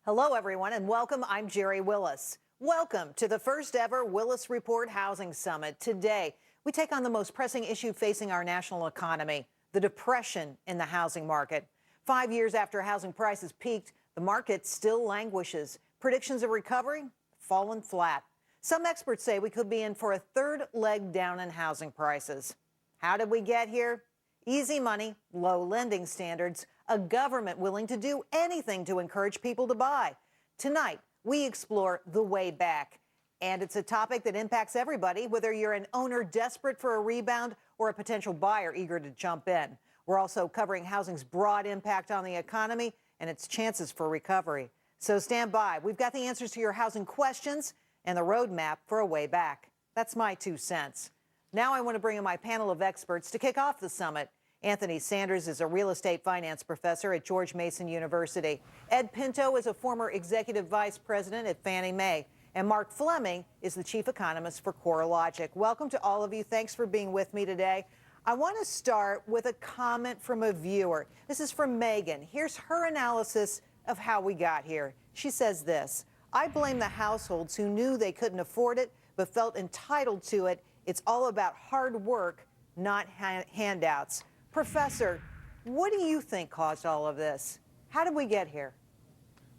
Hello, everyone, and welcome. I'm Jerry Willis. Welcome to the first ever Willis Report Housing Summit. Today, we take on the most pressing issue facing our national economy, the depression in the housing market. 5 years after housing prices peaked, the market still languishes. Predictions of recovery fallen flat. Some experts say we could be in for a third leg down in housing prices. How did we get here? Easy money, low lending standards, a government willing to do anything to encourage people to buy. Tonight, we explore the way back. And it's a topic that impacts everybody, whether you're an owner desperate for a rebound or a potential buyer eager to jump in. We're also covering housing's broad impact on the economy and its chances for recovery. So stand by. We've got the answers to your housing questions and the roadmap for a way back. That's my 2 cents. Now I want to bring in my panel of experts to kick off the summit. Anthony Sanders is a real estate finance professor at George Mason University. Ed Pinto is a former executive vice president at Fannie Mae. And Mark Fleming is the chief economist for CoreLogic. Welcome to all of you. Thanks for being with me today. I want to start with a comment from a viewer. This is from Megan. Here's her analysis of how we got here. She says this: I blame the households who knew they couldn't afford it but felt entitled to it. It's all about hard work, not handouts. Professor, what do you think caused all of this? How did we get here?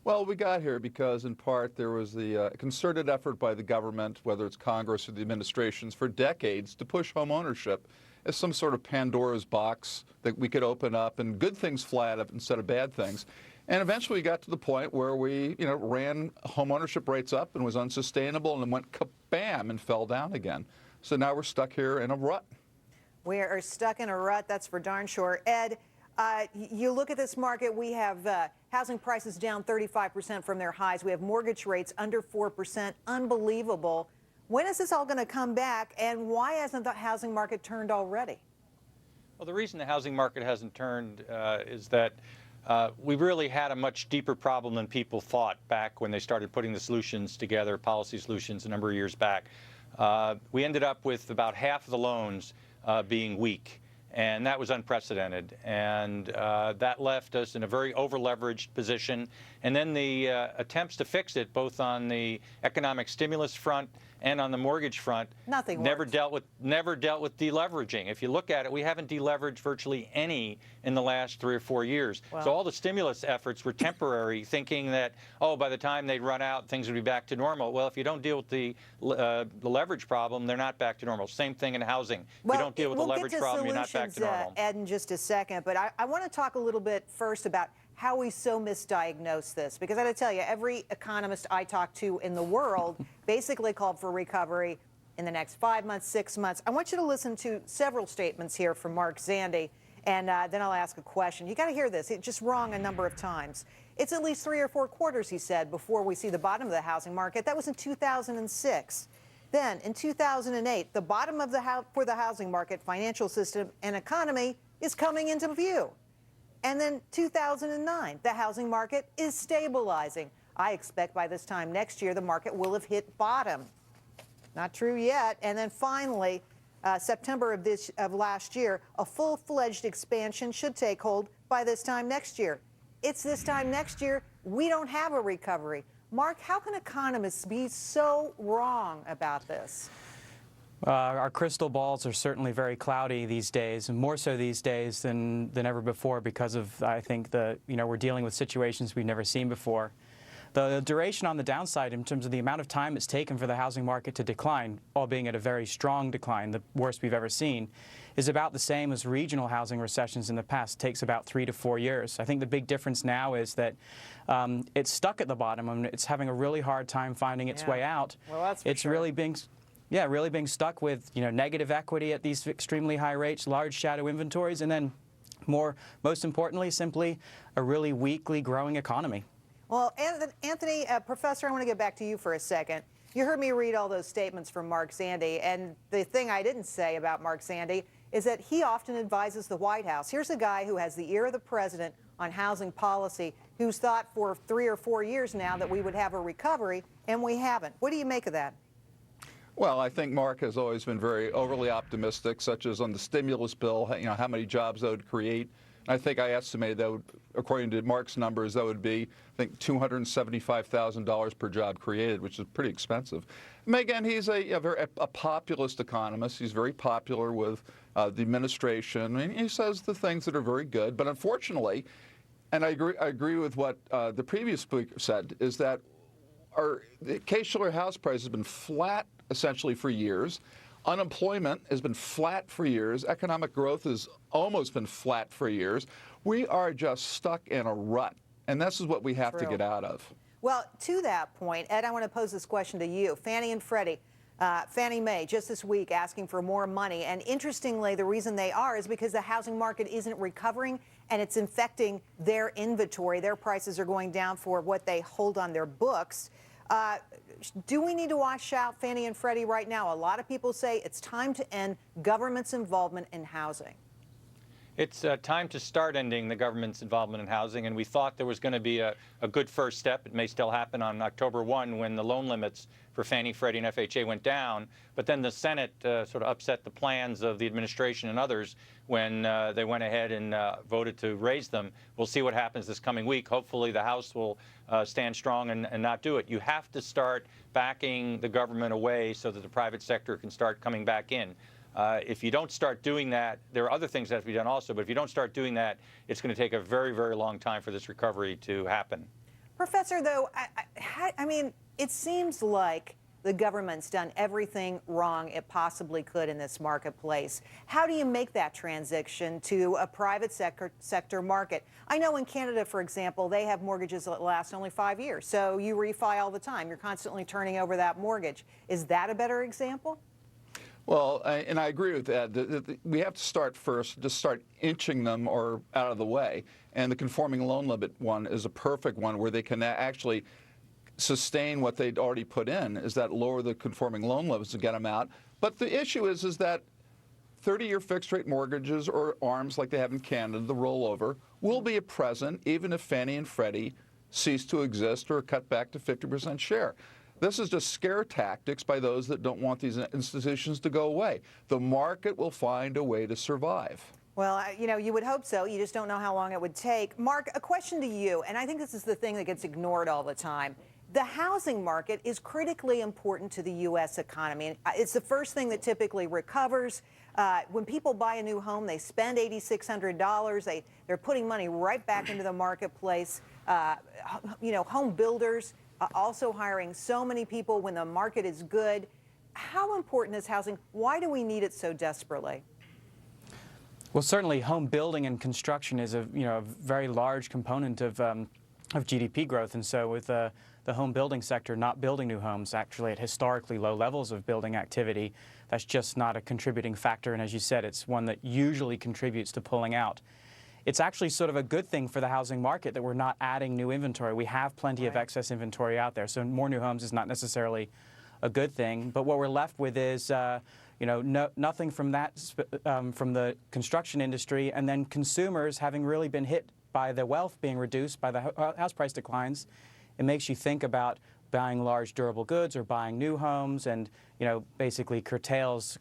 Well, we got here because, in part, there was the concerted effort by the government, whether it's Congress or the administrations, for decades to push home ownership as some sort of Pandora's box that we could open up and good things fly out of instead of bad things. And eventually we got to the point where we, ran home ownership rates up and was unsustainable and then went kabam and fell down again. So now we're stuck here in a rut. We are stuck in a rut, that's for darn sure. Ed, you look at this market, we have housing prices down 35% from their highs. We have mortgage rates under 4%. Unbelievable. When is this all going to come back, and why hasn't the housing market turned already? Well, the reason the housing market hasn't turned is that we really had a much deeper problem than people thought back when they started putting the solutions together, policy solutions, a number of years back. We ended up with about half of the loans being weak, and that was unprecedented. And that left us in a very over-leveraged position. And then the attempts to fix it, both on the economic stimulus front and on the mortgage front, never dealt with deleveraging. If you look at it, we haven't deleveraged virtually any in the last 3 or 4 years. Wow. So all the stimulus efforts were temporary, thinking that, by the time they'd run out, things would be back to normal. Well, if you don't deal with the leverage problem, they're not back to normal. Same thing in housing. If you don't deal with the leverage problem, you're not back to normal. Ed, in just a second, but I want to talk a little bit first about how we so misdiagnose this, because I got to tell you, every economist I talk to in the world basically called for recovery in the next 5 months, 6 months. I want you to listen to several statements here from Mark Zandi, and then I'll ask a question. You got to hear this. It's just wrong a number of times. It's at least 3 or 4 quarters, he said, before we see the bottom of the housing market. That was in 2006. Then, in 2008, the bottom of for the housing market, financial system, and economy is coming into view. And then 2009, the housing market is stabilizing. I expect by this time next year, the market will have hit bottom. Not true yet. And then finally, September of last year, a full-fledged expansion should take hold by this time next year. It's this time next year, we don't have a recovery. Mark, how can economists be so wrong about this? Our crystal balls are certainly very cloudy these days, and more so these days than ever before, because of, I think, we're dealing with situations we've never seen before. The duration on the downside, in terms of the amount of time it's taken for the housing market to decline, all being at a very strong decline, the worst we've ever seen, is about the same as regional housing recessions in the past. It takes about 3 to 4 years. I think the big difference now is that it's stuck at the bottom, and it's having a really hard time finding its way out. Well, that's for sure. Really being stuck with negative equity at these extremely high rates, large shadow inventories, and then most importantly, simply a really weakly growing economy. Well, Anthony, Professor, I want to get back to you for a second. You heard me read all those statements from Mark Zandi, and the thing I didn't say about Mark Zandi is that he often advises the White House. Here's a guy who has the ear of the president on housing policy, who's thought for 3 or 4 years now that we would have a recovery, and we haven't. What do you make of that? Well, I think Mark has always been very overly optimistic, such as on the stimulus bill, how many jobs that would create. I think I estimated that would, according to Mark's numbers, that would be, I think, $275,000 per job created, which is pretty expensive. Again, he's a populist economist. He's very popular with the administration, and he says the things that are very good. But unfortunately, and I agree with what the previous speaker said, is that the Case-Shiller house price has been flat essentially for years. Unemployment has been flat for years. Economic growth has almost been flat for years. We are just stuck in a rut, and this is what we have to get out of. Well, to that point, Ed, I want to pose this question to you. Fannie and Freddie, Fannie Mae, just this week asking for more money. And interestingly, the reason they are is because the housing market isn't recovering, and it's infecting their inventory. Their prices are going down for what they hold on their books. Do we need to watch out Fannie and Freddie right now? A lot of people say it's time to end government's involvement in housing. It's time to start ending the government's involvement in housing, and we thought there was going to be a good first step. It may still happen on October 1 when the loan limits for Fannie, Freddie, and FHA went down, but then the Senate sort of upset the plans of the administration and others when they went ahead and voted to raise them. We'll see what happens this coming week. Hopefully the House will stand strong and not do it. You have to start backing the government away so that the private sector can start coming back in. If you don't start doing that, there are other things that have to be done also, but if you don't start doing that, it's going to take a very, very long time for this recovery to happen. Professor, though, I mean, it seems like the government's done everything wrong it possibly could in this marketplace. How do you make that transition to a private sector market? I know in Canada, for example, they have mortgages that last only 5 years, so you refi all the time. You're constantly turning over that mortgage. Is that a better example? Well, and I agree with that. We have to start first, just start inching them or out of the way. And the conforming loan limit one is a perfect one where they can actually sustain what they'd already put in, is that lower the conforming loan limits to get them out. But the issue is that 30-year fixed-rate mortgages or ARMs like they have in Canada, the rollover, will be present even if Fannie and Freddie cease to exist or cut back to 50% share. This is just scare tactics by those that don't want these institutions to go away. The market will find a way to survive. Well, you know, you would hope so. You just don't know how long it would take. Mark, a question to you, and I think this is the thing that gets ignored all the time. The housing market is critically important to the U.S. economy. It's the first thing that typically recovers. When people buy a new home, they spend $8,600. They're putting money right back into the marketplace. You know, home builders also hiring so many people when the market is good. How important is housing? Why do we need it so desperately? Well, certainly home building and construction is a very large component of GDP growth, and so with the home building sector not building new homes, actually at historically low levels of building activity, that's just not a contributing factor. And as you said, it's one that usually contributes to pulling out. It's actually sort of a good thing for the housing market that we're not adding new inventory. We have plenty of excess inventory out there, so more new homes is not necessarily a good thing. But what we're left with is nothing from that from the construction industry, and then consumers having really been hit by the wealth being reduced by the house price declines. It makes you think about buying large durable goods or buying new homes, and basically curtails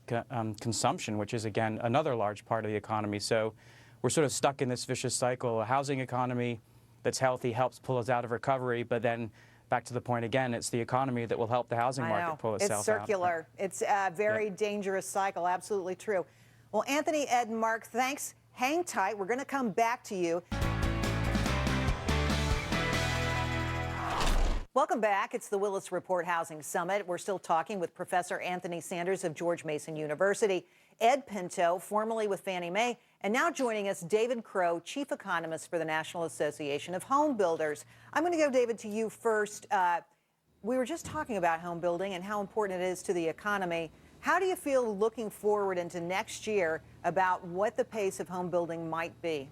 consumption, which is again another large part of the economy. So we're sort of stuck in this vicious cycle. A housing economy that's healthy helps pull us out of recovery, but then back to the point again, it's the economy that will help the housing market pull itself out. It's circular. It's a very dangerous cycle. Absolutely true. Well, Anthony, Ed, and Mark, thanks. Hang tight. We're going to come back to you. Welcome back. It's the Willis Report Housing Summit. We're still talking with Professor Anthony Sanders of George Mason University, Ed Pinto, formerly with Fannie Mae, and now joining us, David Crow, Chief Economist for the National Association of Home Builders. I'm going to go, David, to you first. We were just talking about home building and how important it is to the economy. How do you feel looking forward into next year about what the pace of home building might be?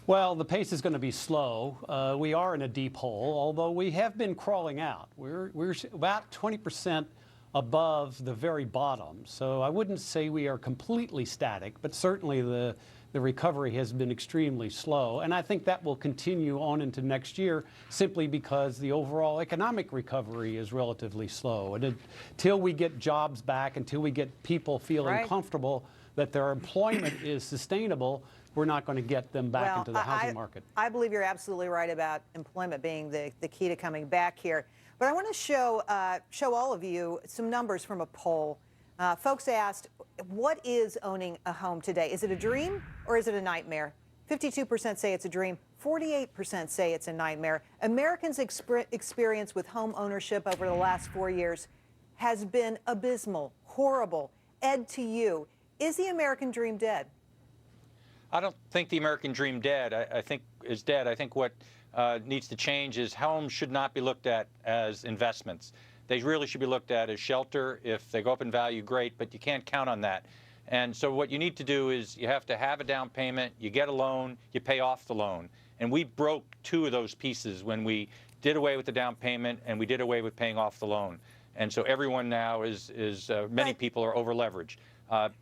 Well, the pace is going to be slow. We are in a deep hole, although we have been crawling out. We're about 20% above the very bottom. So I wouldn't say we are completely static, but certainly the recovery has been extremely slow. And I think that will continue on into next year simply because the overall economic recovery is relatively slow. And until we get jobs back, until we get people feeling comfortable that their employment is sustainable, we're not going to get them back into the housing market. I believe you're absolutely right about employment being the key to coming back here. But I want to show all of you some numbers from a poll. Folks asked, what is owning a home today? Is it a dream or is it a nightmare? 52% say it's a dream. 48% say it's a nightmare. Americans' experience with home ownership over the last 4 years has been abysmal, horrible. Ed, to you, is the American dream dead? I don't think the American dream is dead. I think what needs to change is homes should not be looked at as investments. They really should be looked at as shelter. If they go up in value, great, but you can't count on that. And so what you need to do is you have to have a down payment, you get a loan, you pay off the loan. And we broke two of those pieces when we did away with the down payment and we did away with paying off the loan. And so everyone now many people are over leveraged.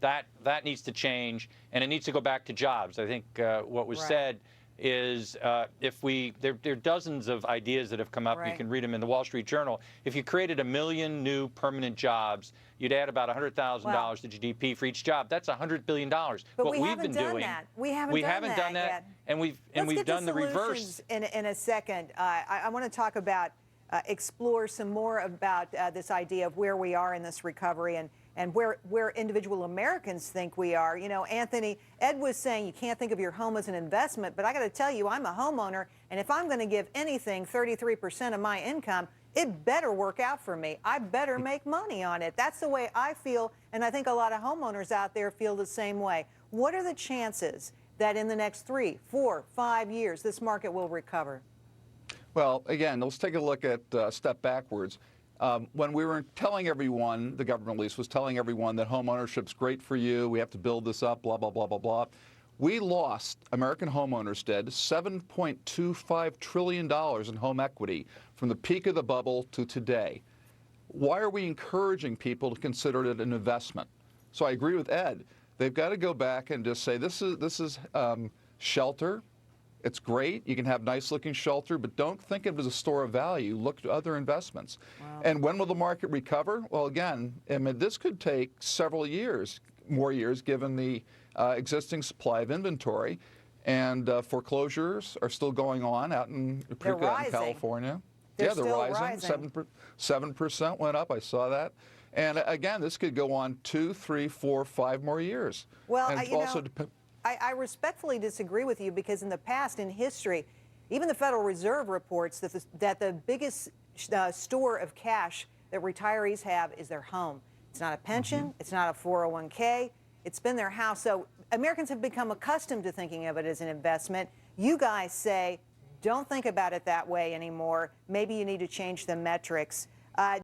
That needs to change, and it needs to go back to jobs. I think what was said is there are dozens of ideas that have come up. You can read them in the Wall Street Journal. If you created 1 million new permanent jobs, you'd add about $100,000 to GDP for each job. That's $100 billion. But what we we've haven't been done doing, that. We haven't done that yet. and we've done the reverse. In a second, I want to talk about explore some more about this idea of where we are in this recovery and where individual Americans think we are. You know, Anthony, Ed was saying you can't think of your home as an investment, but I got to tell you, I'm a homeowner, and if I'm going to give anything 33% of my income, it better work out for me. I better make money on it. That's the way I feel, and I think a lot of homeowners out there feel the same way. What are the chances that in the next 3, 4, 5 years this market will recover? Well, again, let's take a look at step backwards. When we were telling everyone, the government at least was telling everyone that home ownership's great for you, we have to build this up, blah, blah, blah, blah, blah. We lost, American homeowners did, $7.25 trillion in home equity from the peak of the bubble to today. Why are we encouraging people to consider it an investment? So I agree with Ed. They've got to go back and just say this is shelter. It's great. You can have nice-looking shelter, but don't think of it as a store of value. Look to other investments. Wow. And when will the market recover? Well, again, I mean, this could take several years, more years, given the existing supply of inventory. And foreclosures are still going on out in California. They're they're rising. 7% went up. I saw that. And again, this could go on 2, 3, 4, 5 more years. Well, I respectfully disagree with you because in the past, in history, even the Federal Reserve reports that the biggest store of cash that retirees have is their home. It's not a pension. It's not a 401k. It's been their house. So Americans have become accustomed to thinking of it as an investment. You guys say, don't think about it that way anymore. Maybe you need to change the metrics.